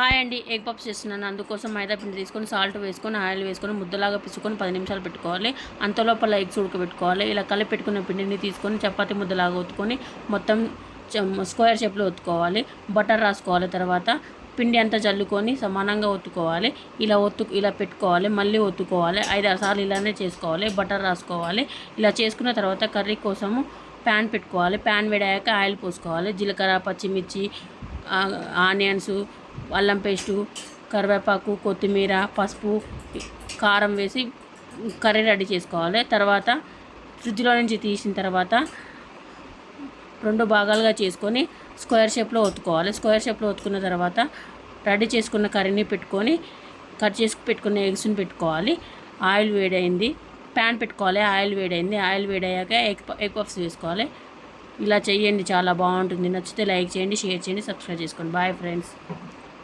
Hi అండి. Egg pups చేస్తున్నాను. అందుకోసం మైదా పిండి తీసుకొని సాల్ట్ వేసుకొని ఆయిల్ వేసుకొని ముద్దలాగా పిసుకొని 10 నిమిషాలు పెట్టుకోవాలి. అంతలోపల ఎగ్స్ ఉడకబెట్టుకోవాలి. ఇలా కలిపి పెట్టుకున్న పిండిని తీసుకొని చపాతీ ముద్దలాగా ఒత్తుకొని మొత్తం స్క్వేర్ షేప్లో ఒత్తుకోవాలి. బటర్ రాసుకోవాలి. తర్వాత పిండి అంతా జల్లుకొని సమానంగా ఒత్తుకోవాలి. ఇలా పెట్టుకోవాలి. మళ్ళీ ఒత్తుకోవాలి. 5-6 సార్లు ఇలానే చేసుకోవాలి. బటర్ రాసుకోవాలి. ఇలా చేసుకున్న తర్వాత కర్రీ కోసము ప్యాన్ పెట్టుకోవాలి. ప్యాన్ వేడయ్యాక ఆయిల్ పోసుకోవాలి. జీలకర్ర, పచ్చిమిర్చి, ఆనియన్స్, అల్లం పేస్టు, కరివేపాకు, కొత్తిమీర, పసుపు, కారం వేసి కర్రీ రెడీ చేసుకోవాలి. తర్వాత ఫ్రిడ్జ్లో నుంచి తీసిన తర్వాత 2 భాగాలుగా చేసుకొని స్క్వేర్ షేప్లో ఒత్తుకోవాలి. స్క్వేర్ షేప్లో ఒత్తుకున్న తర్వాత రెడీ చేసుకున్న కర్రీని పెట్టుకొని కట్ చేసి పెట్టుకున్న ఎగ్స్ని పెట్టుకోవాలి. ఆయిల్ వేడైంది, ప్యాన్ పెట్టుకోవాలి. ఆయిల్ వేడైంది. ఆయిల్ వేడయ్యాక ఎగ్ పఫ్స్ వేసుకోవాలి. ఇలా చేయండి, చాలా బాగుంటుంది. నచ్చితే లైక్ చేయండి, షేర్ చేయండి, సబ్స్క్రైబ్ చేసుకోండి. Bye friends.